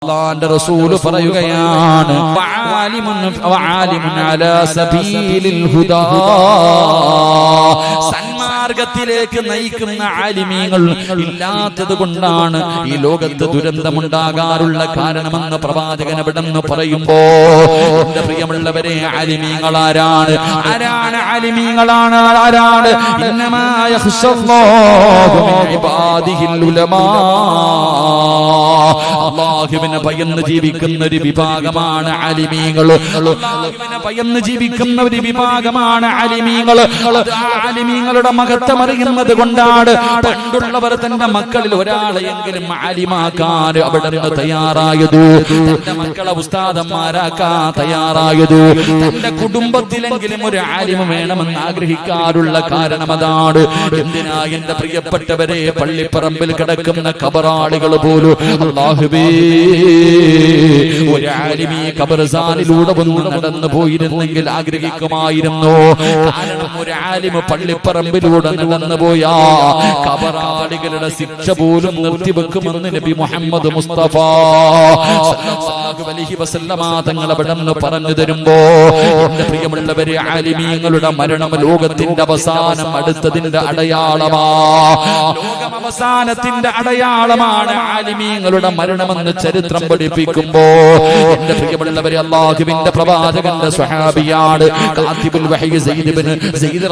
അല്ലാഹുവിന്റെ റസൂൽ പറയുകയാണ് വആലിമുൻ അലാ സബീലിൽ ഹുദാ, സന്മാർഗത്തിലേക്ക് നയിക്കുന്ന ആലിമീങ്ങൾ ഇല്ലാത്തത് കൊണ്ടാണ് ഈ ലോകത്ത് ദുരന്തമുണ്ടാകാറുള്ള കാരണമെന്ന് പ്രവാചകൻ അവിടെന്ന് പറയുമ്പോ എന്റെ പ്രിയമുള്ളവരെ, ആലിമീങ്ങൾ ആരാണ്? ആലിമീങ്ങളാണ് ആരാണ്? ഇന്നമാ യഖ്ശല്ലാഹു മിൻ ഇബാദിഹിൽ ഉലമാ, അല്ലാഹുവിനെ ഭയന്ന് ജീവിക്കുന്ന ഒരു വിഭാഗമാണ് ആലിമീങ്ങൾ. അല്ലാഹുവിനെ ഭയന്ന് ജീവിക്കുന്ന ഒരു വിഭാഗമാണ് ആലിമീങ്ങൾ. ആലിമീങ്ങളുടെ മഹത്വം അറിയുന്നത് കൊണ്ടാണ് പണ്ടുള്ളവർ തന്റെ മക്കളിൽ ഒരാളെയെങ്കിലും ആലിമാക്കാൻ അവിടെ നിന്ന് തയ്യാറായത്, തന്റെ മക്കളെ ഉസ്താദന്മാരാക്കാൻ തയ്യാറായത്, തന്റെ കുടുംബത്തിലെങ്കിലും ഒരു ആലിമ വേണമെന്ന് ആഗ്രഹിക്കാറുള്ള കാരണം അതാണ്. എന്തിനാ എന്റെ പ്രിയപ്പെട്ടവരെ, പള്ളിപ്പറമ്പിൽ കിടക്കുന്ന ഖബറാളികൾ പോലും അല്ലാഹുവേ ഒരു ആലിമീ ഖബർസ്ഥാനിലൂടെ ഒന്ന് നടന്നു പോയിരുന്നെങ്കിൽ ആഗ്രഹിക്കുമായിരുന്നു. കാരണം ഒരു ആലിമ് പള്ളിപ്പറമ്പിലൂടെ നടന്നു പോയാ ഖബറാളികളുടെ ശിക്ഷ പോലും നിർത്തിവെക്കുമെന്ന് നബി മുഹമ്മദ് മുസ്തഫ സല്ലല്ലാഹു അലൈഹി വസല്ലമ തങ്ങൾ അവിടെ നിന്ന് പറഞ്ഞു തരുമ്പോ എന്റെ പ്രിയമുള്ളവരെ, ആലിമീങ്ങളുടെ മരണം ലോകത്തിന്റെ അവസാനം അടുത്തതിന്റെ അടയാളമാ. ലോകം അവസാനത്തിന്റെ അടയാളമാണ് ആലിമീങ്ങളുടെ മരണമെന്ന് ചരിത്രം പഠിപ്പിക്കുമ്പോ എന്റെ പ്രിയമുള്ളവരെ, അല്ലാഹുവിന്റെ പ്രവാചകന്റെ സ്വഹാബിയാണ് കാതിബുൽ വഹി സയ്യിദ്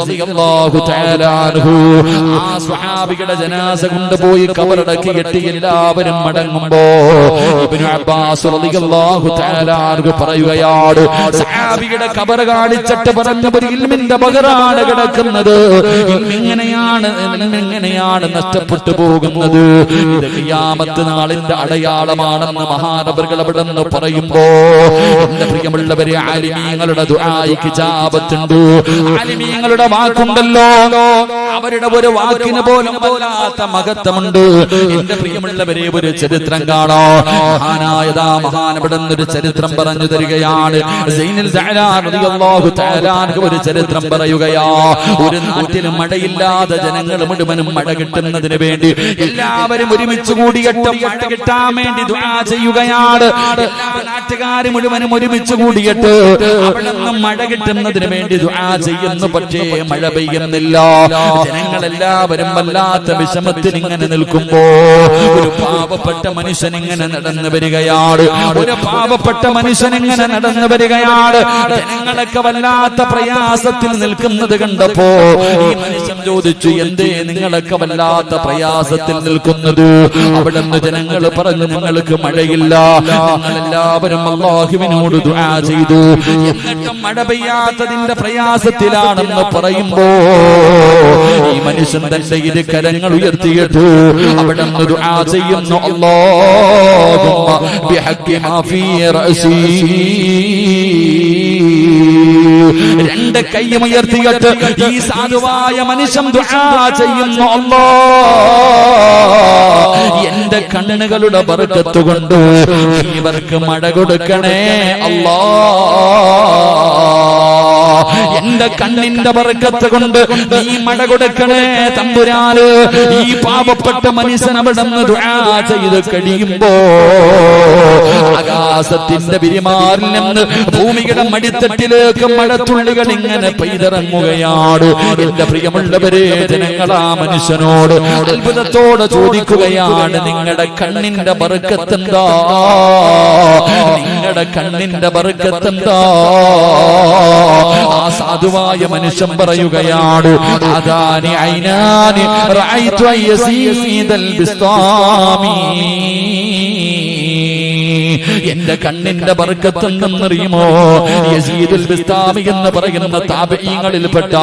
റളിയല്ലാഹു തആല അൻഹു. ആ സ്വഹാബിയുടെ ജനാസ കൊണ്ടുപോയി ഖബറടക്കിയിട്ട് എല്ലാവരും മടങ്ങുമ്പോ ഇബ്നു അബ്ബാസ് റളിയല്ലാഹു തആല അൻഹു പറയുകയാണ്, സ്വഹാബിയുടെ ഖബർ കാണിച്ചിട്ട് പറഞ്ഞു, ഒരു ഇൽമിന്റെ ബഹറാണ് കിടക്കുന്നത്, ഇൽമെങ്ങനെയാണ് നഷ്ടപ്പെട്ടു പോകുന്നത്, ഇത് ഖിയാമത്ത് നാളിന്റെ അടയാളമാണെന്ന് മഹാനവറുകൾ അവിടെ നിന്ന് പറയുമ്പോ എന്റെ പ്രിയമുള്ളവരെ, ആലിമീങ്ങളുടെ ദുആയിക്ക് ഇജാബത്തുണ്ട്. ആലിമീങ്ങളുടെ വാക്കുണ്ടല്ലോ, അവരുടെ ഒരു വാക്കിന് പോലും പോലാത്ത മഹത്വമുണ്ട്. എന്റെ പ്രിയമുള്ളവരെ, ഒരു ചരിത്രം കാണോ, മഹാനവിടെ നിന്നൊരു ചരിത്രം പറഞ്ഞു തരികയാണ്. സൈനുൽ സഅലാൻ റളിയല്ലാഹു തആല അൻഹു ഒരു ചരിത്രം പറയുകയാ. ഒരു നാട്ടിൽ മഴയില്ലാതെ ജനങ്ങൾ മുഴുവനും മഴ കിട്ടുന്നതിന് വേണ്ടി എല്ലാവരും ഒരുമിച്ച് കൂടിയിട്ട് മഴ കിട്ടാൻ വേണ്ടി ദുആ ചെയ്യുകയാണ്. എല്ലാ നാട്ടുകാരും മുഴുവനും ഒരുമിച്ച് കൂടിയിട്ട് അവിടെ നിന്ന് മഴ കിട്ടുന്നതിന് വേണ്ടി ദുആ ചെയ്യുന്നു. പക്ഷേ മഴ പെയ്യുന്നില്ല. ജനങ്ങളെല്ലാവരും വല്ലാത്ത വിഷമത്തിൽ ഇങ്ങനെ നിൽക്കുമ്പോ ഒരു പാവപ്പെട്ട മനുഷ്യൻ ഇങ്ങനെ നടന്നു വരികയാണ്. ഒരു പാവപ്പെട്ട മനുഷ്യൻ ഇങ്ങനെ നടന്നു വരികയാണ്. ജനങ്ങളൊക്കെ വല്ലാത്ത പ്രയാസത്തിൽ നിൽക്കുന്നത് കണ്ടപ്പോ ഈ മനുഷ്യൻ ചോദിച്ചു, എന്തേ നിങ്ങളൊക്കെ വല്ലാത്ത പ്രയാസത്തിൽ നിൽക്കുന്നത്? അവിടെ നിന്ന് ജനങ്ങൾ പറഞ്ഞു, നിങ്ങൾക്ക് മഴയില്ല, ഞങ്ങളെല്ലാവരും അല്ലാഹുവിനോട് ദുആ ചെയ്തു, എന്നിട്ടും മഴ പെയ്യാത്തതിന്റെ പ്രയാസത്തിലാണെന്ന് പറയുമ്പോ ഈ മനുഷ്യൻ തന്റെ ഇരു കരങ്ങൾ ഉയർത്തിയിട്ടു അവിടെ നിന്ന് ദുആ ചെയ്യുന്നു, അല്ലാഹുമ്മ ബിഹഖി മാ ഫീ റഅസി. രണ്ട് കൈയും ഉയർത്തിയിട്ട് ഈ സാധുവായ മനുഷ്യൻ ദുആ ചെയ്യുന്നു, അല്ലാഹ് എന്റെ കണ്ണുകളുടെ ബർക്കത്ത് കൊണ്ട് ഇവർക്ക് മഴ കൊടുക്കണേ അല്ലാഹ്, എന്റെ കണ്ണിന്റെ ബർക്കത്ത് കൊണ്ട് നീ മഴ കൊടുക്കണേ തമ്പുരാന്. ഈ പാവപ്പെട്ട മനുഷ്യൻ അവിടെ നിന്ന് ദുആ ചെയ്ത് കഴിയുമ്പോ ആകാശത്തിന്റെ വിരിമാറിൽ നിന്ന് ഭൂമിയുടെ മടിത്തട്ടിലേക്ക് മഴത്തുള്ളികൾ ഇങ്ങനെ പെയ്തിറങ്ങുകയാണ്. എന്റെ പ്രിയമുള്ളവരെ, ജനങ്ങൾ ആ മനുഷ്യനോട് അത്ഭുതത്തോടെ ചോദിക്കുകയാണ്, നിങ്ങളുടെ കണ്ണിന്റെ ബർക്കത്തെന്താ? നിങ്ങളുടെ കണ്ണിന്റെ ബർക്കത്തെന്താ? ആ സാധുവായ മനുഷ്യൻ പറയുകയാണ്, അദാനി ഐനാനി റഅയ്തു യസീദൽ ബിസ്താമി. എന്റെ കണ്ണിന്റെ ബർക്കത്ത് എന്തെന്നറിയുമോ? യസീദുൽ ബിസ്താമി എന്ന് പറയുന്ന താബഈങ്ങളിൽപ്പെട്ട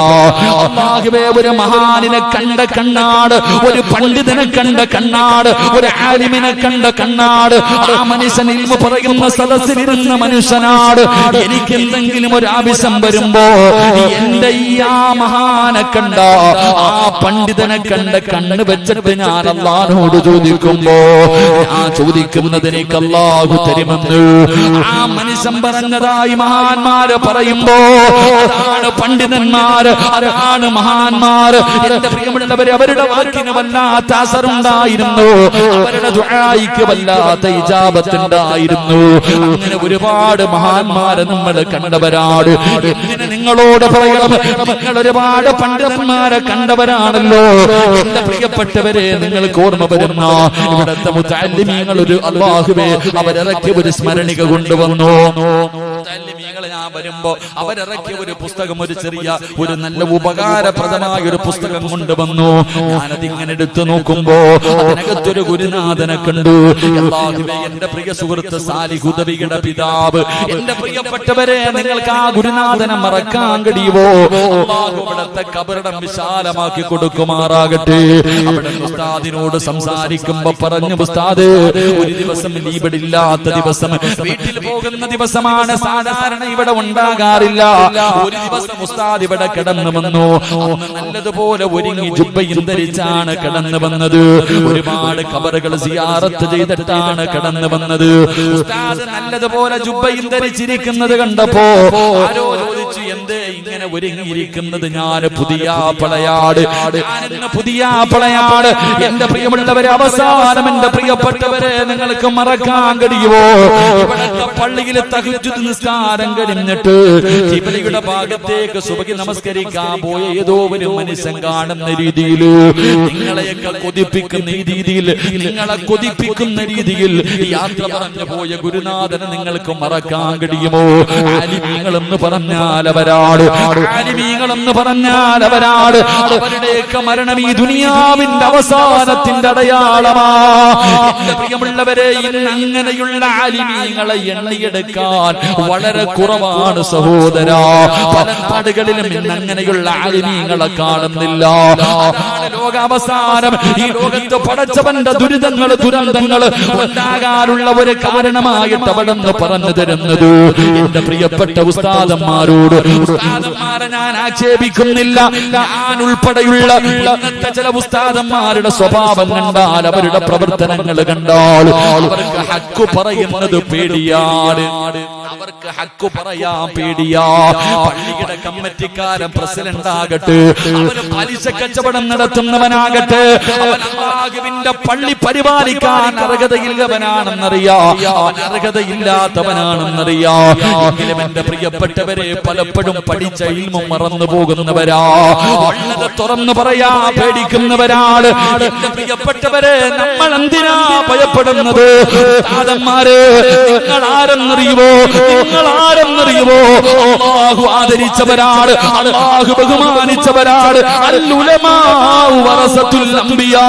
അല്ലാഹുവേ, ഒരു മഹാനിനെ കണ്ട കണ്ണാട്, ഒരു പണ്ഡിതനെ കണ്ട കണ്ണാട്, ഒരു ആലിമിനെ കണ്ട കണ്ണാട്. ആ മനുഷ്യൻ ഇൽമു പറയുന്ന സദസ്സിലിരുന്ന മനുഷ്യനാട്. എനിക്ക് എന്തെങ്കിലും ഒരു ആവശ്യം വരുമ്പോ എന്റെ ഈ ആ മഹാനെ കണ്ട, ആ പണ്ഡിതനെ കണ്ട കണ്ണ് വെച്ചിട്ട് ഞാൻ അല്ലാഹുവോട് ചോദിക്കുമ്പോ, ഞാൻ ചോദിക്കുന്നതിനേക്ക് അല്ലാഹു തരുമെന്ന് തരുമെന്ന് ആ മനുഷ്യൻ പറഞ്ഞതായി മഹാന്മാര് പറയുമ്പോ അതാണ് പണ്ഡിതന്മാര്, അതാണ് മഹാന്മാര്. എന്റെ പ്രിയമുള്ളവരെ, അവരുടെ വാക്കിന് വല്ലാത്ത അസറുണ്ടായിരുന്നു, അവരുടെ ദുആയിക്ക് വല്ലാത്ത ഇജാബത്തുണ്ടായിരുന്നു. അങ്ങനെ ഒരുപാട് മഹാന്മാരെ നമ്മൾ കണ്ടവരാണ്. എന്തിന് നിങ്ങളോട് പറയണം, നിങ്ങൾ ഒരുപാട് പണ്ഡിതന്മാരെ കണ്ടവരാണല്ലോ. എന്റെ പ്രിയപ്പെട്ടവരെ, നിങ്ങൾക്ക് ഓർമ്മ വരുന്ന ഇവിടുത്തെ മുതഅല്ലിമീങ്ങൾ ഒരു അല്ലാഹുവേ അവരിറക്കിയ ഒരു സ്മരണിക കൊണ്ടുവന്നു. മുതഅല്ലിമീങ്ങൾ ഞാൻ വരുമ്പോ അവരിറക്കിയ ഒരു പുസ്തകം, ഒരു ചെറിയ ഒരു നല്ല ഉപകാരപ്രദമായ ഒരു പുസ്തകം കൊണ്ടുവന്നു. ഞാനത് ഇങ്ങനെ എടുത്തു നോക്കുമ്പോ അതിനകത്തൊരു ഗുരുനാഥനെ കണ്ടു. അല്ലാഹുവേ, എന്റെ പ്രിയ സുഹൃത്ത് സാലിഹ് ഉദവിയുടെ പിതാവ്. എന്റെ പ്രിയപ്പെട്ടവരെ, നിങ്ങൾക്ക് ആ ഗുരുനാഥനെ മറക്കാൻ കഴിയുമോ? അല്ലാഹു അവിടുത്തെ ഖബറിടം വിശാലമാക്കി കൊടുക്കുമാറാകട്ടെ. അവിടെ ഉസ്താദിനോട് സംസാരിക്കുമ്പോ പറഞ്ഞു, ഉസ്താദ് ഒരു ദിവസം ലീബില്ലാത്ത ദിവസം, വീട്ടിൽ പോകുന്ന ദിവസമാണ്, സാധാരണ ഇവിടെ ഉണ്ടാകാറില്ല. ഒരു ദിവസം ഉസ്താദ് ഇവിടെ കിടന്നു വന്നു. നല്ലതുപോലെ ഒരുങ്ങി ജുബ്ബയും ധരിച്ചാണ് കിടന്നു വന്നത്. ഒരുപാട് ഖബറുകൾ സിയാറത്ത് ചെയ്തിട്ടാണ് കിടന്നു വന്നത്. ഉസ്താദ് നല്ലതുപോലെ ജുബ്ബയും ധരിച്ചിരിക്കുന്നത് കണ്ടപ്പോ ആരോ ചോദിച്ചു, എന്തേ ഇങ്ങനെ ഒരുങ്ങിയിരിക്കുന്നത്? ഞാൻ പുതിയ പളയാട്, പുതിയ പളയാട്. എന്റെ പ്രിയമുള്ളവരെ, അവസാനം എന്റെ പ്രിയപ്പെട്ടവരെ, നിങ്ങൾക്ക് മറക്കാൻ കഴിയുമോ? ഇവിടുത്തെ പള്ളിയിൽ തഹജ്ജുദ് നിസ്കാരം കഴിഞ്ഞിട്ട് ഖിബ്ലയുടെ ഭാഗത്തേക്ക് സുബഹി നമസ്കരിക്കാൻ പോയ ഏതോ ഒരു മനുഷ്യൻ കാണുന്ന രീതിയിൽ, നിങ്ങളെയൊക്കെ കൊതിപ്പിക്കുന്ന ഈ രീതിയിൽ, നിങ്ങളെ കൊതിപ്പിക്കുന്ന രീതിയിൽ യാത്ര പറഞ്ഞു പോയ ഗുരുനാഥനെ നിങ്ങൾക്ക് മറക്കാൻ കഴിയുമോ? ആലിമീങ്ങളെന്ന് പറഞ്ഞാൽ അവരാണ്, ആലിമീങ്ങളെന്ന് പറഞ്ഞാൽ അവരാണ്. അവരുടെയൊക്കെ മരണം ഈ ദുനിയാവിന്റെ അവസാനത്തിന്റെ അടയാളമാ. എന്റെ പ്രിയമുള്ളവരെ, ഇന്ന് അങ്ങനെയുള്ള ആലിമീങ്ങളെ എണ്ണിയെടുക്കാൻ വളരെ കുറവാണ് സഹോദരാ. പല നാടുകളിലും ഇന്ന് അങ്ങനെയുള്ള ആലിമീങ്ങളെ കാണുന്നില്ല. അതാണ് ലോകാവസാനം. ഈ ലോകത്ത് പടച്ചവന്റെ ദുരിതങ്ങൾ, ദുരന്തങ്ങൾ ഉണ്ടാകാനുള്ള ഒരു കാരണമായിട്ട് അവിടെ നിന്ന് പറഞ്ഞു തരുന്നത് എന്റെ പ്രിയപ്പെട്ട ഉസ്താദന്മാരോട്. ഉസ്താദന്മാരെ ഞാൻ ആക്ഷേപിക്കുന്നില്ല. ഞാൻ ഉൾപ്പെടെയുള്ള ഇന്നത്തെ ചില ഉസ്താദന്മാരുടെ സ്വഭാവം കണ്ടാൽ, അവരുടെ പ്രവർത്തനങ്ങൾ കണ്ടാൽ അവർക്ക് ഹക്ക് പറയുന്നത് പേടിയാണ്. അവർക്ക് ഹക്ക് പറയാൻ പേടിയാ. പള്ളിയുടെ കമ്മിറ്റിക്കാരൻ, പ്രസിഡന്റ് ആകട്ടെ, അവന് പലിശ കച്ചവടം നടത്തുന്നവനാകട്ടെ, അവൻ അല്ലാഹുവിന്റെ പള്ളി പരിപാലിക്കാൻ അർഹതയില്ലവനാണെന്നറിയാ, അവൻ അർഹതയില്ലാത്തവനാണെന്നറിയാ. എങ്കിലും എന്റെ പ്രിയപ്പെട്ടവരെ, പലപ്പോഴും പഠിച്ച ഇൽമും മറന്നു പോകുന്നവരാ, ഉള്ളത് തുറന്നു പറയാ പേടിക്കുന്നവരാണ്. എന്റെ പ്രിയപ്പെട്ടവരെ, നമ്മൾ എന്തിനാ ഭയപ്പെടുന്നത്? ഉസ്താദന്മാരെ, നിങ്ങൾ ആരെന്നറിയുമോ? നിങ്ങൾ ആരെന്നറിയുമോ? അല്ലാഹു ആദരിച്ചവരാണ്, അല്ലാഹു ബഹുമാനിച്ചവരാണ്. അൽ-ഉലമാഉ വറസത്തുൽ അംബിയാ.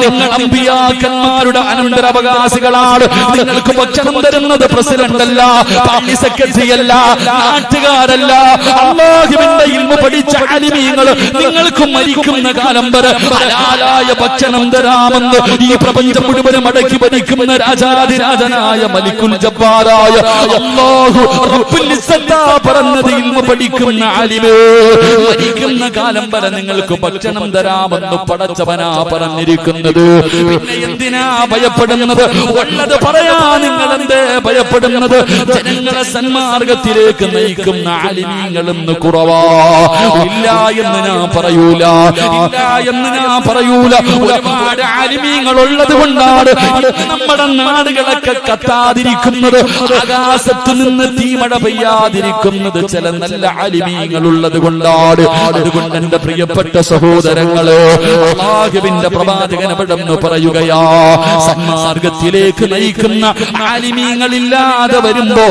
നിങ്ങൾ അംബിയാക്കന്മാരുടെ അനന്തരാവകാശികളാണ്. നിങ്ങൾക്ക് ഭക്ഷണം തരുന്നത് പ്രസിഡന്റ് അല്ല, പള്ളി സെക്രട്ടറി അല്ല, നാട്ടുകാരല്ല, അല്ലാഹുവിന്റെ ഇൽമു പഠിച്ച ആലിമീങ്ങൾ. നിങ്ങൾക്ക് മരിക്കുന്ന കാലം വരെ ഹലാലായ ഭക്ഷണം തരാമെന്ന് ഈ പ്രപഞ്ചം മുഴുവനും അടക്കി ഭരിക്കുന്ന രാജാതിരാജനായ മലിക്കുൽ ജബ്ബാറായ അല്ലാഹു റബ്ബുൽ ഇസ്സത്താ പറഞ്ഞത് ഇൽമു പഠിക്കുന്ന ആലിമേ, മരിക്കുന്ന കാലം വരെ നിങ്ങൾക്ക് ഭക്ഷണം തരാമെന്ന് പടച്ചവനാ പറഞ്ഞിരിക്കുന്നത്. പിന്നെ എന്തിനാ ഭയപ്പെടുന്നത്? ഉള്ളത് പറയാ. നിങ്ങൾ എന്തേ ഭയപ്പെടുന്നത്? ജനങ്ങളെ സന്മാർഗത്തിലേക്ക് നയിക്കുന്ന ആലിമീങ്ങളെന്ന് കുറവാ. ഇല്ല എന്ന് ഞാൻ പറയൂല, ഇല്ല എന്ന് ഞാൻ പറയൂല. ഒരുപാട് ആലിമീങ്ങൾ ഉള്ളത് കൊണ്ടാണ് നമ്മുടെ നാടുകളൊക്കെ കത്താതിരിക്കുന്നത്, ആകാശത്ത് നിന്ന് തീമഴ പെയ്യാതിരിക്കുന്നത് ചില നല്ല ആലിമീങ്ങൾ ഉള്ളത് കൊണ്ടാണ്. അതുകൊണ്ട് എന്റെ പ്രിയപ്പെട്ട സഹോദരങ്ങളെ, അല്ലാഹുവിന്റെ പ്രവാചകൻ എവിടെന്ന് പറയുകയാ, സന്മാർഗത്തിലേക്ക് നയിക്കുന്ന ആലിമീങ്ങളില്ലാതെ വരുമ്പോ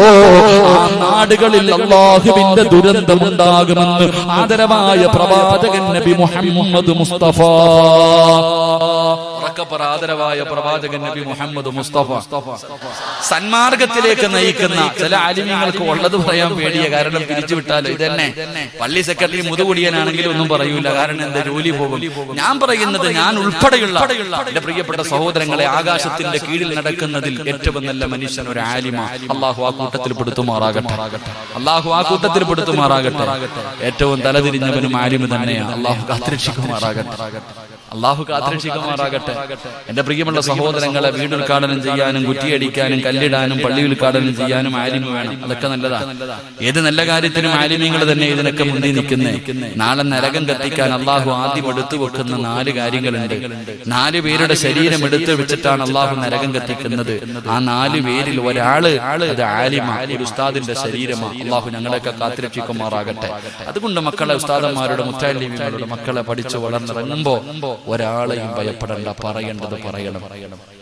ആ നാടുകളിൽ അല്ലാഹുവിന്റെ ദുരന്തമുണ്ടാകുമെന്ന് ആദരവായ പ്രവാചകൻ നബി മുഹമ്മദ് മുസ്തഫ. ആദരവായ പ്രവാചകൻ നബി മുഹമ്മദ് മുസ്തഫ. സന്മാർഗത്തിലേക്ക് നയിക്കുന്ന ചില ആലിമീങ്ങൾക്ക് ഉള്ളത് പറയാൻ പേടിയ, കാരണം പിരിച്ചുവിട്ടാലോ. ഇതന്നെ പള്ളി സെക്രട്ടറി മുതുകുടിയനാണെങ്കിലും ഒന്നും പറയൂല, കാരണം എന്റെ ജോലി പോകും. ഞാൻ പറയുന്നത്, ഞാൻ ഉൾപ്പെടെയുള്ള എന്റെ പ്രിയപ്പെട്ട സഹോദരങ്ങളെ, ആകാശത്തിന്റെ കീഴിൽ നടക്കുന്നതിൽ ഏറ്റവും നല്ല മനുഷ്യൻ ഒരു ആലിമ. അല്ലാഹു ആ കൂട്ടത്തിൽ പെടുത്തുമാറാകട്ടെ, അല്ലാഹു ആ കൂട്ടത്തിൽ പെടുത്തുമാറാകട്ടെ. ഏറ്റവും തലതിരിഞ്ഞവനും ആലിമ തന്നെയാണ്. അല്ലാഹു കാത്തുരക്ഷിക്കുമാറാകട്ടെ. അള്ളാഹു കാത്തുരക്ഷിക്കുമാറാകട്ടെ. എന്റെ പ്രിയമുള്ള സഹോദരങ്ങളെ, വീടുദ്ഘാടനം ചെയ്യാനും കുറ്റിയടിക്കാനും കല്ലിടാനും പള്ളി ഉദ്ഘാടനം ചെയ്യാനും ആലിമ് വേണം. അതൊക്കെ നല്ലതാണ്. ഏത് നല്ല കാര്യത്തിനും ആലിമീങ്ങൾ തന്നെ ഇതിനൊക്കെ മുന്നിൽ നിൽക്കുന്നേ. നാളെ നരകം കത്തിക്കാൻ അള്ളാഹു ആദ്യം എടുത്തു വെക്കുന്ന 4 കാര്യങ്ങളുണ്ട്. 4 പേരുടെ ശരീരം എടുത്തു വെച്ചിട്ടാണ് അള്ളാഹു നരകം കത്തിക്കുന്നത്. ആ 4 പേരിൽ ഒരാള് അത് ആലിമ, ഒരു ഉസ്താദിന്റെ ശരീരമാണ്. അള്ളാഹു ഞങ്ങളെയൊക്കെ കാത്തുരക്ഷിക്കുമാറാകട്ടെ. അതുകൊണ്ട് മക്കളെ, ഉസ്താദന്മാരുടെ മുത്താലിമീങ്ങളുടെ മക്കളെ പഠിച്ചു വളർന്നിറങ്ങുമ്പോ ഒരാളെയും ഭയപ്പെടേണ്ട, പറയേണ്ടത് പറയണം.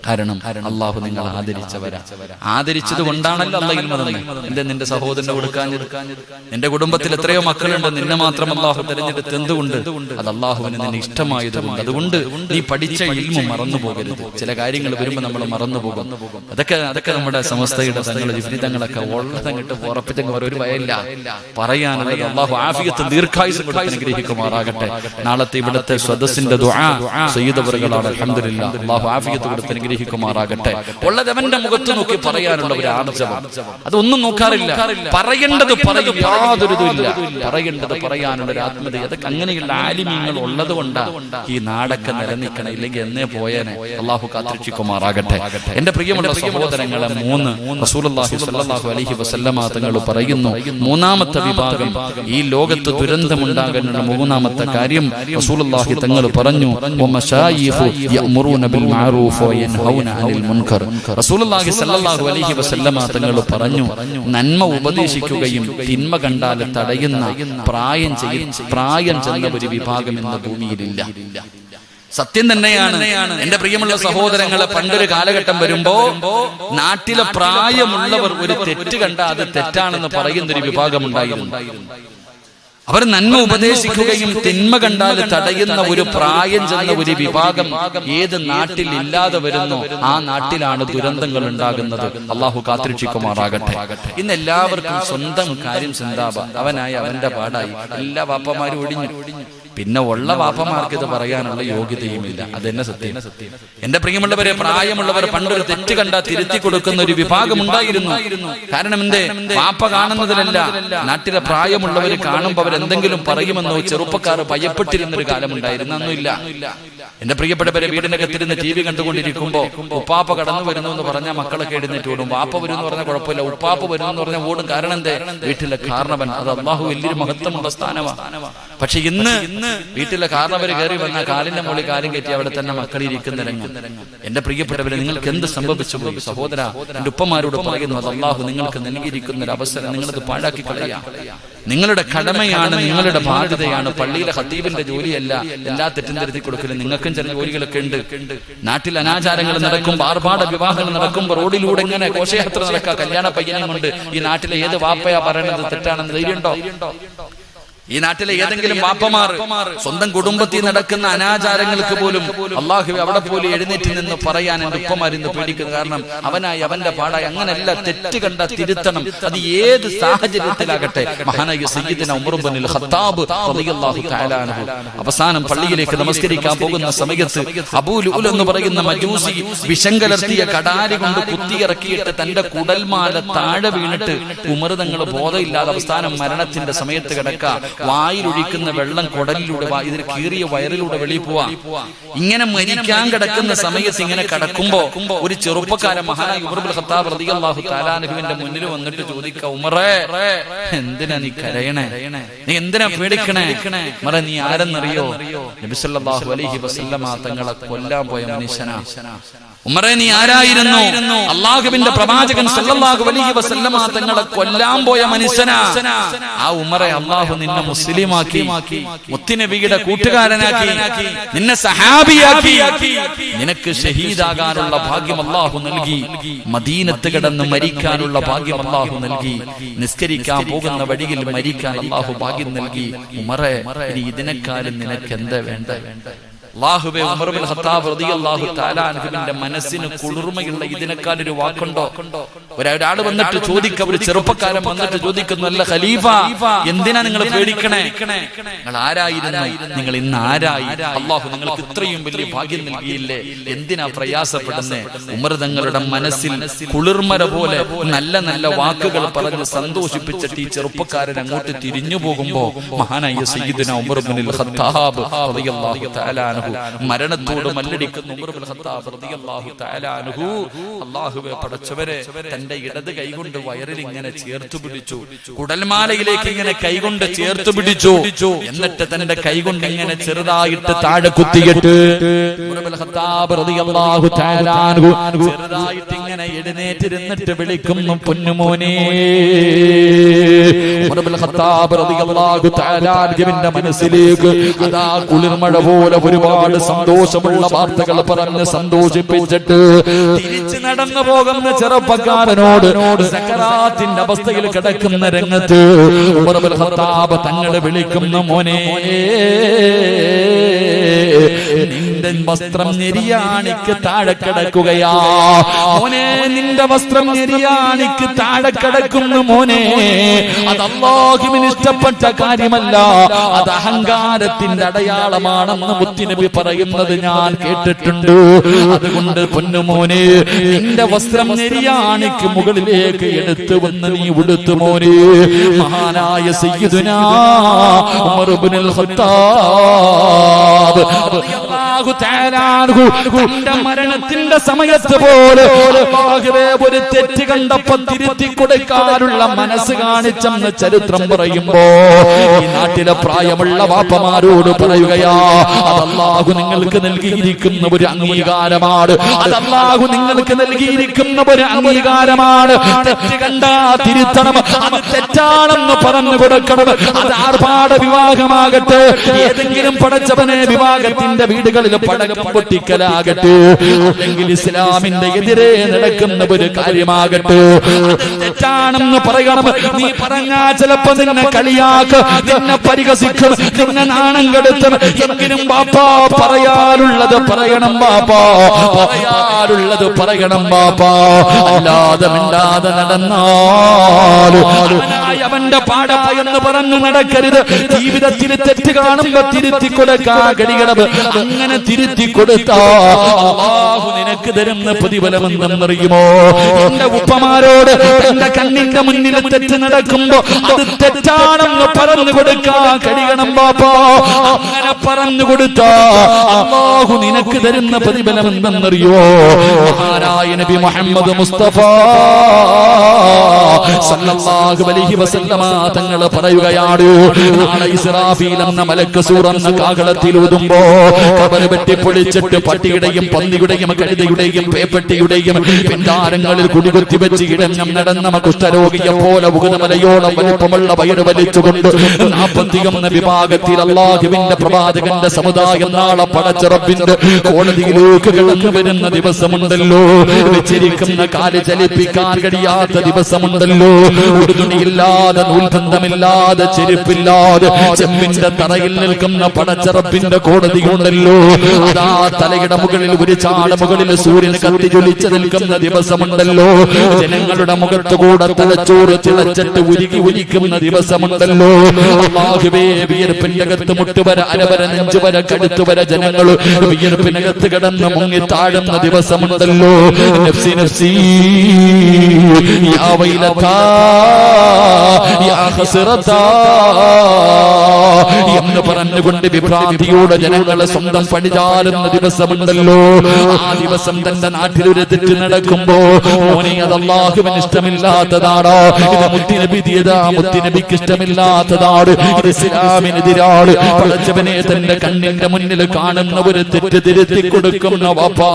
കാരണം അള്ളാഹു നിങ്ങൾ ആദരിച്ചവരാ. ആദരിച്ചത് കൊണ്ടാണല്ലോ അള്ളാഹു തന്നത്. നിന്റെ സഹോദരനെ കൊടുക്കാഞ്ഞത്? നിന്റെ കുടുംബത്തിൽ എത്രയോ മക്കളുണ്ട്, നിന്നെ മാത്രം അള്ളാഹു തെരഞ്ഞെടുത്ത് എന്തുകൊണ്ട്? അത് അള്ളാഹുവിന് നിന്നെ ഇഷ്ടമായതുകൊണ്ട്. അതുകൊണ്ട് നീ പഠിച്ച ഇൽമു മറന്നു പോകരുത്. ചില കാര്യങ്ങൾ വരുമ്പോൾ നമ്മൾ മറന്നു പോകും. അതൊക്കെ നമ്മുടെ സമസ്തയുടെ തങ്ങൾ ജിഫ്രിതങ്ങളൊക്കെ ഉള്ളതങ്ങിട്ട് ഉറപ്പിച്ചങ്ങ് ഒരു ഭയമില്ല പറയാനുള്ളത്. അള്ളാഹു ആഫിയത്ത് ദീർഘായുസ്സും കൊടുത്ത് അനുഗ്രഹിക്കുമാറാകട്ടെ. നാളത്തെ ഇവിടുത്തെ സദസ്സിന്റെ ദുആ സയ്യിദവറുകളാണ്. അൽഹംദുലില്ലാഹ്. അള്ളാഹു ആഫിയത്ത് കൊടുത്ത് അനുഗ്രഹിക്കുമാറാകട്ടെ. ഉള്ളത് അവന്റെ മുഖത്ത് നോക്കി പറയാനുള്ള ഒരു ആർജവം, അതൊന്നും നോക്കാറില്ല. പറയേണ്ടത് പറയും, യാതൊരു ഇതുമില്ല. പറയേണ്ടത് പറയാനുള്ള ഒരു ആത്മീയത, അതൊക്കെ അങ്ങനെയുള്ള ആലിമീങ്ങൾ ഉള്ളത് കൊണ്ടാണ് ഈ നാടൊക്കെ നിലനിൽക്കണം. ഇല്ലെങ്കിൽ എന്നേ പോയേനെ. അള്ളാഹു കാത്തുരക്ഷിക്കുമാറാകട്ടെ. എന്റെ പ്രിയമുള്ള സഹോദരങ്ങളെ, 3 റസൂലുള്ളാഹി സ്വല്ലല്ലാഹു അലൈഹി വസല്ലമ തങ്ങൾ പറയുന്നു, 3ാമത്തെ വിഭാഗം, ഈ ലോകത്ത് ദുരന്തമുണ്ടാകാനുള്ള 3ാമത്തെ കാര്യം റസൂലുള്ളാഹി തങ്ങൾ പറഞ്ഞു, വമശായിഖു യഅ്മുറൂന ബിൽ മഅറൂഫ് വയൻഹൗന അനിൽ മുൻകർ. റസൂലുള്ളാഹി സ്വല്ലല്ലാഹു അലൈഹി വസല്ലമ തങ്ങൾ പറഞ്ഞു, നന്മ ഉപദേശിക്കുകയും തിന്മ കണ്ടാൽ തടയുന്ന പ്രായം ചെന്ന ഒരു വിഭാഗം എന്ന ഭൂമിയിലില്ല. സത്യം തന്നെയാണ്. എന്റെ പ്രിയമുള്ള സഹോദരങ്ങളെ, പണ്ടൊരു കാലഘട്ടം വരുമ്പോ നാട്ടിലെ പ്രായമുള്ളവർ ഒരു തെറ്റ് കണ്ട അത് തെറ്റാണെന്ന് പറയുന്നൊരു വിഭാഗം ഉണ്ടായിരുന്നു. അവർ നന്മ ഉപദേശിക്കുകയും തിന്മ കണ്ടാൽ തടയുന്ന ഒരു പ്രായം ചെന്ന ഒരു വിഭാഗം ഏത് നാട്ടിൽ ഇല്ലാതെ വരുന്നു, ആ നാട്ടിലാണ് ദുരന്തങ്ങൾ ഉണ്ടാകുന്നത്. അള്ളാഹു കാത്തുരക്ഷിക്കുമാറാകട്ടെ. ഇന്ന് എല്ലാവർക്കും സ്വന്തം കാര്യം ചിന്താബ, അവനായി അവന്റെ പാടായി. എല്ലാ വാപ്പമാരും ഒടിഞ്ഞു. പിന്നെ ഉള്ള വാപ്പമാർക്ക് ഇത് പറയാനുള്ള യോഗ്യതയുമില്ല. അതെന്നെ സത്യം. എന്റെ പ്രിയമുള്ളവരെ, പ്രായമുള്ളവർ പണ്ടൊരു തെറ്റ് കണ്ടാൽ തിരുത്തി കൊടുക്കുന്ന ഒരു വിഭാഗം ഉണ്ടായിരുന്നു. കാരണം എന്തേ? വാപ്പ കാണുന്നതിലല്ല, നാട്ടിലെ പ്രായമുള്ളവർ കാണുമ്പോൾ അവരെന്തെങ്കിലും പറയുമെന്നോ ചെറുപ്പക്കാർ ഭയപ്പെട്ടിരുന്നൊരു കാലമുണ്ടായിരുന്നു. അന്നില്ല. എന്റെ പ്രിയപ്പെട്ടവരെ, വീടിനകത്തിരുന്ന് TV കണ്ടുകൊണ്ടിരിക്കുമ്പോ ഉപ്പാപ്പ കടന്നു വരുന്നു എന്ന് പറഞ്ഞാൽ മക്കളൊക്കെ എഴുന്നേറ്റ് ഓടും. വാപ്പ വരും എന്ന് പറഞ്ഞാൽ കുഴപ്പമില്ല, ഉപ്പാപ്പ വരുന്നു എന്ന് പറഞ്ഞാൽ ഓടും. കാരണം എന്തേ? വീട്ടിലെ കാരണവൻ. അത് അള്ളാഹു വലിയൊരു മഹത്വമുള്ള സ്ഥാനമാണ്. പക്ഷെ ഇന്ന് വീട്ടിലെ കാരണവര് കയറി വന്ന കാലിന്റെ മുകളിൽ കാലും കയറ്റി അവിടെ തന്നെ മക്കളിരിക്കുന്ന രംഗം. എന്റെ പ്രിയപ്പെട്ടവരെ, നിങ്ങൾക്ക് എന്ത് സംഭവിച്ചു പോയി? സഹോദര, എന്റെ ഉപ്പമാരോട് പറയുന്നു, അത് അള്ളാഹു നിങ്ങൾക്ക് നൽകിയിരിക്കുന്ന ഒരു അവസരം നിങ്ങളത് പാഴാക്കി കളയാം. നിങ്ങളുടെ കടമയാണ്, നിങ്ങളുടെ ബാധ്യതയാണ്. പള്ളിയിലെ ഖത്തീബിന്റെ ജോലിയല്ല എല്ലാ തെറ്റും തിരുത്തി കൊടുക്കലും. നിങ്ങൾക്കും ചില ജോലികളൊക്കെ ഉണ്ട്. നാട്ടിൽ അനാചാരങ്ങൾ നടക്കുമ്പോൾ, ആർഭാട വിവാഹങ്ങൾ നടക്കുമ്പോൾ റോഡിലൂടെ ഇങ്ങനെ ഘോഷയാത്ര നടക്കുക. കല്യാണ പയ്യനും കൊണ്ട് ഈ നാട്ടിലെ ഏത് വാപ്പയാ പറയണത് തെറ്റാണെന്ന് ധൈര്യമുണ്ടോ? ഈ നാട്ടിലെ ഏതെങ്കിലും വാപ്പമാർ സ്വന്തം കുടുംബത്തിൽ നടക്കുന്ന അനാചാരങ്ങൾക്ക് പോലും അള്ളാഹു അവിടെ പോലും എഴുന്നേറ്റ് നിന്ന് പറയാൻ എന്റെ ഉപ്പമാരിന്ന് പേടിക്കുന്നു. കാരണം അവനായി അവന്റെ പാടായി. അങ്ങനെയല്ല, തെറ്റ് കണ്ട തിരുത്തണം. അത് ഏത് സാഹചര്യത്തിലാകട്ടെ. മഹാനായ സയ്യിദുനാ ഉമർ ഇബ്നുൽ ഖത്താബ് റളിയല്ലാഹു തആല അൻഹു അവസാനം പള്ളിയിലേക്ക് നമസ്കരിക്കാൻ പോകുന്ന സമയത്ത് അബൂ ലുഅൽ എന്ന് പറയുന്ന മജൂസി വിഷം കലർത്തിയ കടാരി കൊണ്ട് കുത്തിയിറക്കിയിട്ട് തന്റെ കുടൽമാല താഴെ വീണിട്ട് ഉമർ തങ്ങൾ ബോധമില്ലാതെ അവസാനം മരണത്തിന്റെ സമയത്ത് കിടക്കുക. വായിലൊഴിക്കുന്ന വെള്ളം കുടലിലൂടെ, ഇതിന് കീറിയ വയറിലൂടെ വെളിയിൽ പോവാ. ഇങ്ങനെ മരിക്കാൻ കിടക്കുന്ന സമയത്ത് ഇങ്ങനെ കിടക്കുമ്പോ ഒരു ചെറുപ്പക്കാരൻ മഹാനായ ഉമർ ഇബ്നുൽ ഖത്താബ് റളിയല്ലാഹു തആല അൻഹുവിന്റെ മുന്നിൽ വന്നിട്ട് ചോദിക്ക, ഉമറേ, എന്തിനാ നീ കരയണേ? നീ എന്തിനാ പേടിക്കണേ? ഉമറേ, നീ ആരെന്നറിയോ? നബി സല്ലല്ലാഹു അലൈഹി വസല്ലമ തങ്ങളെ കൊല്ലാൻ പോയ മനുഷ്യനാ. ഉമറേ, നീ ആരായിരുന്നു? അല്ലാഹുവിന്റെ പ്രവാചകൻ സല്ലല്ലാഹു അലൈഹി വസല്ലമ തങ്ങളെ കൊല്ലാൻ പോയ മനുഷ്യനാ. ആ ഉമറേ, അല്ലാഹു നിന്നെ മുസ്ലിമാക്കി, മുത്തുനബിയുടെ കൂട്ടുകാരനാക്കി, നിന്നെ സഹാബിയാക്കി, നിനക്ക് ഷഹീദാകാനുള്ള ഭാഗ്യം അല്ലാഹു നൽകി. മദീനത്ത് കിടന്ന് മരിക്കാനുള്ള ഭാഗ്യം അല്ലാഹു നൽകി. നിസ്കരിക്കാൻ പോകുന്ന വഴിയിൽ മരിക്കാൻ അല്ലാഹു ഭാഗ്യം നൽകി. ഉമറേ, ഇനി ഇതിനെക്കാളും നിനക്ക് എന്താ വേണ്ട? അല്ലാഹുവേ, ഉമർ ഇബ്നുൽ ഖത്താബ് റളിയല്ലാഹു തആല അൻഹുവിന്റെ മനസ്സിന് കുളിർമയുള്ള ഇതിനേക്കാൾ ഒരു വാക്കുണ്ടോ? ഒരാൾ വന്നിട്ട് ചോദിക്കുക, ഒരു ചെറുപ്പക്കാരൻ വന്നിട്ട് ചോദിക്കുന്നു, അല്ല ഖലീഫ, എന്തിനാ നിങ്ങൾ പേടിക്കണേ? നിങ്ങൾ ആരായിരുന്നു? നിങ്ങൾ ഇന്ന് ആരായി? അല്ലാഹു നിങ്ങൾക്ക് ഇത്രയും വലിയ ഭാഗ്യം നൽകിയില്ലേ? എന്തിനാ പ്രയാസപ്പെടുന്നേ? ഉമർ തങ്ങളുടെ മനസ്സിൽ കുളിർമര പോലെ നല്ല നല്ല വാക്കുകൾ പറഞ്ഞ് സന്തോഷിപ്പിച്ചിട്ട് ഈ ചെറുപ്പക്കാരൻ അങ്ങോട്ട് തിരിഞ്ഞു പോകുമ്പോ മഹാനായ സയ്യിദുനാ ഉമർ ഇബ്നുൽ ഖത്താബ് റളിയല്ലാഹു തആല അൻഹു മരണത്തോട് മല്ലടിക്കുന്ന ഉമർ ഇബ്നുൽ ഖത്താബ് റളിയല്ലാഹു തആല അൻഹു അല്ലാഹുവേ പടച്ചവരെ തന്റെ ഇടത് കൈകൊണ്ട് വയറിൽ ഇങ്ങനെ ചേർത്തു പിടിച്ചു, കുടൽമാലയിലേക്ക് ഇങ്ങനെ കൈകൊണ്ട് ചേർത്തു പിടിച്ചു. എന്നിട്ട് തന്റെ കൈകൊണ്ട് ഇങ്ങനെ ചെറുതായിട്ട് താഴെ കുത്തിയിട്ട് ഉമർ ഇബ്നുൽ ഖത്താബ് റളിയല്ലാഹു തആല അൻഹു ചെറുതായിട്ട് ഇങ്ങനെ എഴുന്നേറ്റിരുന്നിട്ട് വിളിക്കുന്നു പൊന്നുമോനെ. ഉമർ ഇബ്നുൽ ഖത്താബ് റളിയല്ലാഹു തആല അൻഹുവിന്റെ മനസ്സിലേക്ക് അതാ കുളിർമഴ പോലെ ഒരുപാട് സന്തോഷമുള്ള വാർത്തകൾ പറഞ്ഞ് സന്തോഷിപ്പിച്ചിട്ട് തിരിച്ചു നടന്നു പോകുന്ന ചെറുപ്പക്കാരനോട് സക്കറാത്തിന്റെ അവസ്ഥയിൽ കിടക്കുന്ന രംഗത്ത് ഉമർ ഇബ്നുൽ ഖത്താബ് തങ്ങളെ വിളിക്കുന്ന മോനെ, നിന്റെ വസ്ത്രം നെരിയാണിക്ക് താഴെ കിടക്കുകയാ മോനെ, നിന്റെ വസ്ത്രം നെരിയാണിക്ക് താഴെ കിടക്കുന്നു മോനെ. അത് അല്ലാഹുവിന് ഇഷ്ടപ്പെട്ട കാര്യമല്ല, അത് അഹങ്കാരത്തിന്റെ അടയാളമാണെന്ന് മുത്തുനബി പറയുന്നത് ഞാൻ കേട്ടിട്ടുണ്ട്. അതുകൊണ്ട് പൊന്നുമോനെ, നിന്റെ വസ്ത്രം നെരിയാണിക്ക് മുകളിലേക്ക് എടുത്തു വന്ന് നീ ഉടുത്തു മോനെ. മഹാനായ സയ്യിദുനാ ഉമർ ഇബ്നുൽ ഖത്താബ് റളിയല്ലാഹു തആല അൻഹു തന്റെ മരണത്തിന്റെ സമയത്ത് പോലെ ഒരു തെറ്റ് കണ്ടപ്പോൾ തിരുത്തി കൊടുക്കാനുള്ള മനസ്സ് കാണിച്ചെന്ന് ചരിത്രം പറയുമ്പോ ഈ നാട്ടിലെ പ്രായമുള്ള വാപ്പമാരോട് പറയുകയാ, അത് അല്ലാഹു നിങ്ങൾക്ക് നൽകിയിരിക്കുന്ന ഒരു അംഗീകാരമാണ്, അത് അല്ലാഹു നിങ്ങൾക്ക് നൽകിയിരിക്കുന്ന ഒരു അംഗീകാരമാണ്. തെറ്റ് കണ്ടാ തിരുത്തണം, അത് തെറ്റാണെന്ന് പറഞ്ഞു കൊടുക്കണം. അത് ആർഭാട വിവാഹമാകട്ടെ, ഏതെങ്കിലും പടച്ചവനെ വിവാഹത്തിന്റെ വീടുകളിൽ പടക്കം പൊട്ടിക്കലാകട്ടെ, അല്ലെങ്കിൽ ഇസ്ലാമിന്റെ എതിരെ നടക്കുന്ന ഒരു കാര്യമാകട്ടെ, തെറ്റാണെന്ന് പറയണം. നീ പറഞ്ഞാ ചിലപ്പോ നിന്നെ കളിയാക്കും, നിന്നെ പരിഹസിക്കും, നിന്നെ നാണം കെടുത്തും. എങ്കിലും ബാപ്പാ പറയാറുള്ളത് പറയണം, ബാപ്പാ പറയാറുള്ളത് പറയണം ബാപ്പാ. അല്ലാതെ മിണ്ടാതെ നടന്നാൽ അവന്റെ പാടായെന്ന് പറഞ്ഞു നടക്കരുത്. ജീവിതത്തിൽ തെറ്റ് കാണുമ്പോ തിരുത്തി കൊടുക്കാൻ കഴിയണം. അങ്ങനെ തിരുത്തി കൊടുത്താ അല്ലാഹു നിനക്ക് തരുന്ന പ്രതിഫലം എന്തെന്നറിയുമോ? എന്റെ ഉപ്പമാരോട് എന്റെ കണ്ണിന്റെ മുന്നിൽ തെറ്റ് നടക്കുമ്പോ അത് തെറ്റാണെന്ന് പറഞ്ഞു കൊടുക്കാൻ കഴിയണം ബാപ്പാ. അങ്ങനെ പറഞ്ഞു കൊടുത്താ അല്ലാഹു നിനക്ക് തരുന്ന പ്രതിഫലം എന്തെന്നറിയോ? മഹാനായ നബി മുഹമ്മദ് മുസ്തഫ സല്ലല്ലാഹു അലൈഹി വസല്ലമ തങ്ങൾ പറയുകയാണ്, നാളെ ഇസ്രാഫീൽ എന്ന മലക്ക് സൂറന്ന കാഹളത്തിൽ ഊതുമ്പോ കബർ വെട്ടിപ്പൊളിച്ചിട്ട് പട്ടിയുടെയും പന്നിയുടെയും കഴുതയുടെയും പേപ്പട്ടിയുടെയും പിന്താരങ്ങളിൽ കുടികുത്തി വെച്ച് ഇടഞ്ഞം നടന്ന കുഷ്ഠരോഗിയെ പോലെ ഉഗതമലയോളം വലിപ്പമുള്ള വയറ് വലിച്ചുകൊണ്ട് 41 വിഭാഗത്തിൽ അല്ലാഹുവിന്റെ പ്രവാചകന്റെ സമുദായം നാളെ പടച്ച റബ്ബിന്റെ കോടതിയിലേക്ക് കടന്നു വരുന്ന ദിവസമുണ്ടല്ലോ. വെച്ചിരിക്കുന്ന കാല് ചലിപ്പിക്കാൻ കഴിയാത്ത ദിവസമുണ്ടല്ലോ. ഒരു തുണിയില്ലാതെ, നൂൽബന്ധമില്ലാതെ, ചെരുപ്പില്ലാതെ ചെമ്പിന്റെ തറയിൽ നിൽക്കുന്ന പടച്ച റബ്ബിന്റെ കോടതി ഉണ്ടല്ലോ. അതാ തലയുടെ മുകളിൽ ഒരു ചാട മുകളിൽ സൂര്യന് കത്തി ജ്വലിച്ച് നിൽക്കുന്ന ദിവസമുണ്ടല്ലോ. ജനങ്ങളുടെ മുഖത്തുകൂടെ തലച്ചോറ് തിളച്ചിട്ട് ഉരുകി ഉലിക്കുന്ന ദിവസമുണ്ടല്ലോ. അല്ലാഹുവേ, വിയർപ്പിന്റെ അകത്ത് മുട്ടുവര, അരവര, നെഞ്ചുവര, കഴുത്തുവര ജനങ്ങൾ വിയർപ്പിനകത്ത് കിടന്ന് മുങ്ങി താഴുന്ന ദിവസമുണ്ടല്ലോ. നഫ്സി നഫ്സി യാ വൈലതാ യാ ഖസ്റതാ എന്ന് പറഞ്ഞുകൊണ്ട് വിഭ്രാന്തിയോടെ ജനങ്ങളെ സ്വന്തം പടിചാരുന്ന ദിവസമുണ്ടല്ലോ. ആ ദിവസം തന്റെ നാട്ടിലൊരു തെറ്റ് നടക്കുമ്പോ മോനെ, അത് അല്ലാഹുവിന് ഇഷ്ടമില്ലാത്തതാണോ? ഇത് മുത്തുനബിക്ക് ഇഷ്ടമില്ലാത്തതാണ്. ഇത് ഇസ്ലാമിനെതിരാണ്. പടച്ചവനെ തന്റെ കണ്ണിന്റെ മുന്നിൽ കാണുന്ന ഒരു തെറ്റ് തിരുത്തി കൊടുക്കുന്ന വാപ്പാ,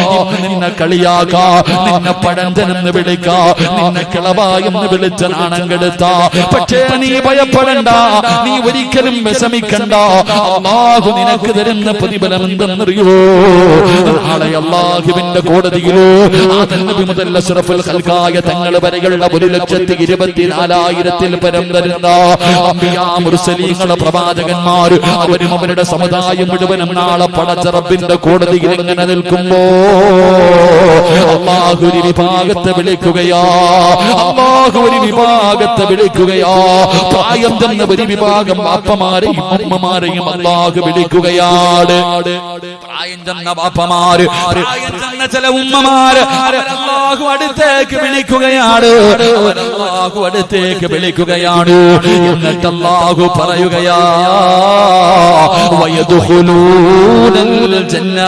ഇന്ന് നിന്നെ കളിയാക്കാ, നിന്നെ പഴഞ്ചനെന്ന് വിളിക്കാ, നിന്നെ കിളവായെന്ന് വിളിച്ച നാണം കെടുത്താ. പക്ഷേ നീ ഭയപ്പെടണ്ട, നീ ഒരിക്കലും വിഷമിക്കണ്ട. അല്ലാഹു നിനക്ക് തരുന്ന പ്രതിഫലം എന്തെന്നറിയോ? നാളെ അല്ലാഹുവിന്റെ കോടതിയിലോ ആദം നബി മുതൽ അഷ്റഫുൽ ഖൽഖായ തങ്ങൾ വരെയുള്ള 1,24,000 പരം വരുന്ന അംബിയാ മുർസലീങ്ങളെ പ്രവാചകന്മാർ, അവരും അവരുടെ സമുദായം മുഴുവനും നാളെ പടച്ച റബ്ബിന്റെ കോടതിയിൽ ഇങ്ങനെ നിൽക്കുമ്പോ അല്ലാഹു ഒരു വിഭാഗത്തെ വിളിക്കുകയാ, അല്ലാഹു ഒരു വിഭാഗത്തെ വിളിക്കുകയാ. പ്രായം ചെന്ന ഒരു വിഭാഗം ബാപ്പമാരെയും അമ്മമാരെയും അല്ലാഹു വിളിക്കുകയാണ്. പ്രായം ചെന്ന ബാപ്പമാര്, പ്രായം ചെന്ന ചില ഉമ്മമാര് അല്ലാഹു അടുത്തേക്ക് വിളിക്കുകയാണ്, അല്ലാഹു അടുത്തേക്ക് വിളിക്കുകയാണ്. എന്നിട്ട് അല്ലാഹു പറയുകയാ വയദ്ഖുലൂനൽ ജന്ന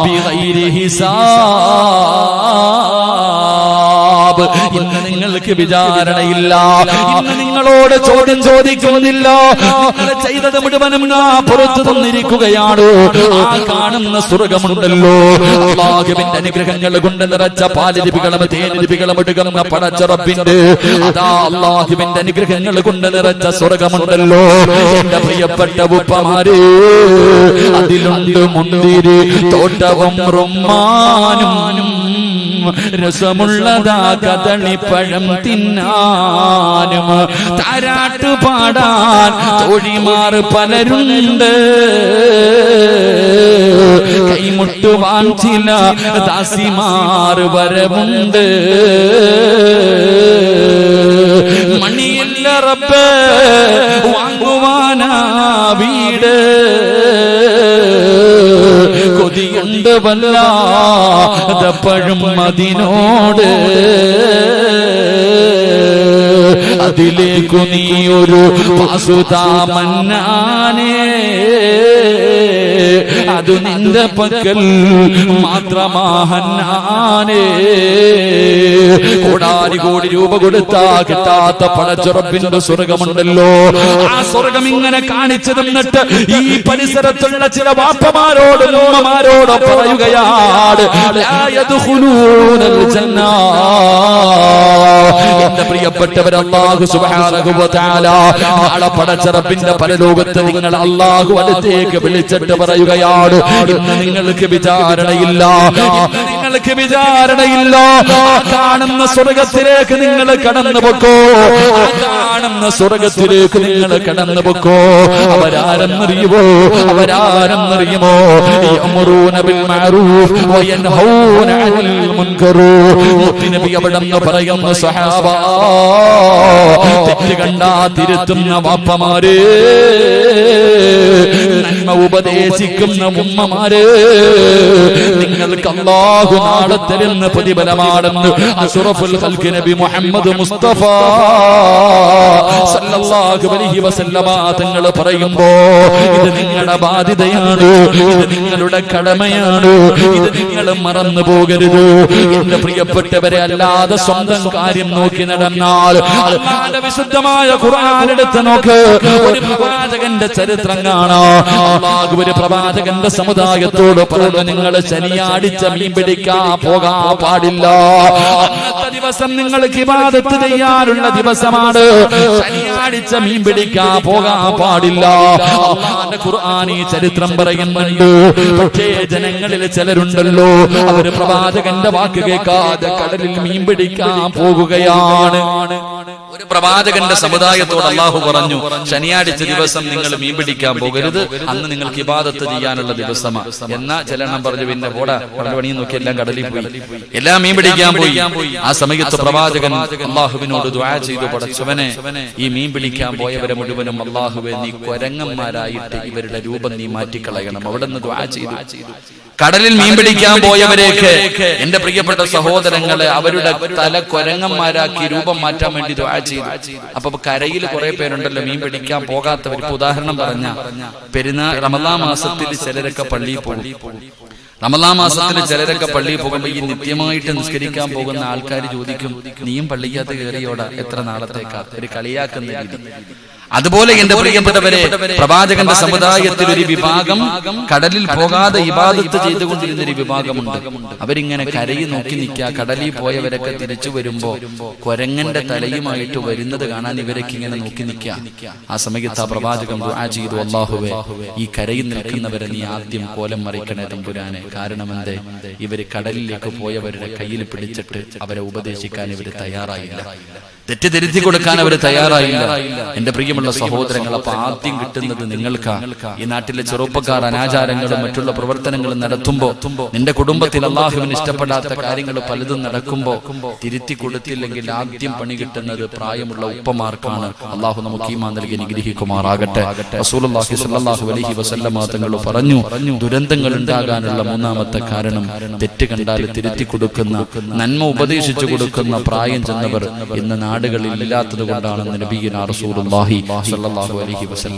ബിഗൈരി ഹിസാബ്. ഇന്ന് നിങ്ങൾക്ക് വിചാരണയില്ല, ഇന്ന് നിങ്ങളോട് ചോദ്യം ചോദിക്കുന്നില്ല, നിങ്ങൾ ചെയ്തത് മുഴുവനും പുറത്തു തന്നിരിക്കുകയാണ്. ആ കാണുന്ന സ്വർഗമുണ്ടല്ലോ, അല്ലാഹുവിന്റെ അനുഗ്രഹങ്ങൾ കൊണ്ട് നിറച്ച പാലരുവികളും തേനരുവികളും ഒഴുകുന്ന പടച്ച റബ്ബിന്റെ അതാ അല്ലാഹുവിന്റെ അനുഗ്രഹങ്ങൾ കൊണ്ട് നിറച്ച സ്വർഗമുണ്ടല്ലോ. എന്റെ പ്രിയപ്പെട്ട ഉപ്പമാരെ, അതിലുണ്ട് മുന്തിരി തോട്ടവും റുമ്മാനും, രസമുള്ളതാ കദളിപ്പഴം തിന്നാനും, താരാട്ട് പാടാൻ തോഴിമാർ പലരുണ്ട്, കൈമുട്ടുവാൻ ചില ദാസിമാർ വരവുണ്ട്. മണിയല്ല റബ്ബേ വാങ്ങുവാനാ വീട്, കൊതിയുണ്ട് വല്ലാതപ്പഴും അതിനോട്. അതിലേക്കു നീ ഒരു പാസുതാമന്നാനേ, അത് നിന്റെ പക്കൽ മാത്രമാഹന്നാനേ. കോടാനി കോടി രൂപ കൊടുത്താ കിട്ടാത്ത പടച്ചുറപ്പിന്റെ സ്വർഗമുണ്ടല്ലോ. ആ സ്വർഗം ഇങ്ങനെ കാണിച്ചു തന്നിട്ട് ഈ പരിസരത്തുള്ള ചില വാപ്പമാരോട് ഉമ്മമാരോട് പറയുകയാണ്, എന്റെ പ്രിയപ്പെട്ടവർ, അല്ലാഹു സുബ്ഹാനഹു വ തആല നാളെ പടച്ച റബ്ബിന്റെ പരലോകത്ത് നിങ്ങൾ അല്ലാഹു അടുത്തേക്ക് വിളിച്ചിട്ട് പറയുകയാണ്, ഇന്ന് നിങ്ങൾക്ക് വിചാരണയില്ല, ഇന്ന് നിങ്ങൾക്ക് വിചാരണയില്ല. കാണുന്ന സ്വർഗത്തിലേക്ക് നിങ്ങൾ കടന്നു പൊക്കോ, കാണുന്ന സ്വർഗത്തിലേക്ക് നിങ്ങൾ കടന്നു പൊക്കോ. അവരാരെന്നറിയുമോ, അവരാരെന്നറിയുമോ? യഅ്മുറൂന ബിൽ മഅറൂഫ് വയൻഹൗന അനിൽ മുൻകർ. നബി അവിടെന്ന് പറയുന്ന സഹാബ, തെറ്റ് കണ്ടാ തിരുത്തുന്ന വാപ്പമാരെ, നന്മ ഉപദേശിക്കുന്ന ഉമ്മമാരെ, നിങ്ങൾക്ക് അല്ലാഹു നാളെ തരുന്ന പ്രതിഫലമാണെന്ന് അഷ്റഫുൽ ഖൽഖ് നബി മുഹമ്മദ് മുസ്തഫ സല്ലല്ലാഹു അലൈഹി വസല്ലമ തങ്ങൾ പറയുമ്പോ, ഇത് നിങ്ങളുടെ ബാധ്യതയാണ്, ഇത് നിങ്ങളുടെ കടമയാണ്, ഇത് നിങ്ങൾ മറന്നു പോകരുത്. എന്റെ പ്രിയപ്പെട്ടവരെ, അല്ലാതെ സ്വന്തം കാര്യം നോക്കി നടന്നാൽ അല്ലാഹുവിന്റെ വിശുദ്ധമായ ഖുർആൻ എടുത്ത് നോക്ക്. ഒരു പ്രവാചകന്റെ ചരിത്രം കാണാം. അല്ലാഹു ഒരു പ്രവാചകന്റെ സമുദായത്തോട് പറഞ്ഞു, നിങ്ങൾ ശനിയാഴ്ച മീൻ പിടിക്കാൻ പോകാൻ പാടില്ല. അന്നത്തെ ദിവസം നിങ്ങൾക്ക് ഇബാദത്ത് ചെയ്യാനുള്ള ദിവസമാണ്. ശനിയാഴ്ച മീൻ പിടിക്കാൻ പോകാൻ പാടില്ല. അല്ലാഹുവിന്റെ ഖുർആൻ ഈ ചരിത്രം പറയുന്നുണ്ട്. പക്ഷേ ജനങ്ങളിൽ ചിലരുണ്ടല്ലോ, അവർ പ്രവാചകന്റെ വാക്ക് കേൾക്കാതെ കടലിൽ മീൻ പിടിക്കാൻ പോകുകയാണ്. ഒരു പ്രവാചകന്റെ സമുദായത്തോട് അല്ലാഹു പറഞ്ഞു, ശനിയാഴ്ച ദിവസം നിങ്ങൾ മീൻ പിടിക്കാൻ പോകരുത്, അന്ന് നിങ്ങൾക്ക് ഇബാദത്ത് ചെയ്യാനുള്ള ദിവസമാണ്. എന്നാ ചിലെണ്ണം പറഞ്ഞു, പിന്നെ പോടാ പണിയും നോക്കി എല്ലാം കടലിൽ പോയി, എല്ലാം മീൻ പിടിക്കാൻ പോയി. ആ സമയത്ത് പ്രവാചകൻ അല്ലാഹുവിനോട് ദുആ ചെയ്തു, പടച്ചവനെ, ഈ മീൻ പിടിക്കാൻ പോയവരെ മുഴുവനും അല്ലാഹുവേ നീ കൊരങ്ങന്മാരായിട്ട് ഇവരുടെ രൂപം നീ മാറ്റിക്കളയണം. അവിടെ നിന്ന് ദുആ ചെയ്തു. കടലിൽ മീൻ പിടിക്കാൻ പോയവരേക്ക് എന്റെ പ്രിയപ്പെട്ട സഹോദരങ്ങളെ അവരുടെ തല കൊരങ്ങന്മാരാക്കി രൂപം മാറ്റാൻ വേണ്ടി ദുആ ചെയ്തു. അപ്പൊ കരയിൽ കുറെ പേരുണ്ടല്ലോ മീൻ പിടിക്കാൻ പോകാത്തവർ. ഉദാഹരണം പറഞ്ഞ റമളാൻ മാസത്തിൽ ചിലരൊക്കെ പള്ളിയിൽ പോകും. റമളാൻ മാസത്തിൽ ചിലരൊക്കെ പള്ളിയിൽ പോകുമ്പോൾ ഈ നിത്യമായിട്ട് നിസ്കരിക്കാൻ പോകുന്ന ആൾക്കാർ ചോദിക്കും, നീയും പള്ളിക്കകത്ത് കയറിയോടാ, എത്ര നാളത്തേക്കാ? ഒരു കളിയാക്കുന്ന രീതി. അതുപോലെ എന്റെ പ്രിയപ്പെട്ടവരെ, പ്രവാചകന്റെ സമുദായത്തിൽ ഒരു വിഭാഗം കടലിൽ പോകാതെ ഇബാദത്ത് ചെയ്തുകൊണ്ടിരുന്ന ഒരു വിഭാഗമുണ്ട്. അവരിങ്ങനെ കരയിൽ നോക്കി നിൽക്കുക. കടലിൽ പോയവരൊക്കെ തിരിച്ചു വരുമ്പോ കൊരങ്ങന്റെ തലയുമായിട്ട് വരുന്നത് കാണാൻ ഇവരൊക്കെ ഇങ്ങനെ നോക്കി നിൽക്കുക. ആ സമയത്ത് ആ പ്രവാചകൻ ദുആ ചെയ്തു, അല്ലാഹുവേ, ഈ കരയിൽ നിൽക്കുന്നവരെ നീ ആദ്യം കോലം മറിക്കണേ തമ്പുരാനെ. കാരണം എന്തേ? ഇവര് കടലിലേക്ക് പോയവരുടെ കയ്യിൽ പിടിച്ചിട്ട് അവരെ ഉപദേശിക്കാൻ ഇവര് തയ്യാറായില്ല, തെറ്റ് തിരുത്തി കൊടുക്കാൻ അവർ തയ്യാറായില്ല. എന്റെ പ്രിയ പ്രിയമുള്ള സഹോദരങ്ങൾ, അപ്പൊ ആദ്യം കിട്ടുന്നത് നിങ്ങൾക്കാ. ഈ നാട്ടിലെ ചെറുപ്പക്കാർ അനാചാരങ്ങളും മറ്റുള്ള പ്രവർത്തനങ്ങളും നടത്തുമ്പോ, നിന്റെ കുടുംബത്തിൽ അള്ളാഹുവിന് ഇഷ്ടപ്പെടാത്ത കാര്യങ്ങൾ പലതും നടക്കുമ്പോ തിരുത്തി കൊടുത്തില്ലെങ്കിൽ ആദ്യം പണി കിട്ടുന്നത് പ്രായമുള്ള ഉപ്പമാർക്കാണ്. അള്ളാഹു നമുക്ക് ഈമാൻ നൽകി അനുഗ്രഹിക്കുമാറാകട്ടെ. റസൂലുള്ളാഹി സ്വല്ലല്ലാഹു അലൈഹി വസല്ലമ തങ്ങൾ പറഞ്ഞു, ദുരന്തങ്ങൾ ഉണ്ടാകാനുള്ള മൂന്നാമത്തെ കാരണം തെറ്റ് കണ്ടാൽ തിരുത്തി കൊടുക്കുന്ന, നന്മ ഉപദേശിച്ചു കൊടുക്കുന്ന പ്രായം ചെന്നവർ ഇന്ന് നാടുകളിൽ ഇല്ലാത്തത് കൊണ്ടാണെന്ന് നബിയുനാ റസൂലുള്ളാഹി സ്വല്ലല്ലാഹു അലൈഹി വസല്ലം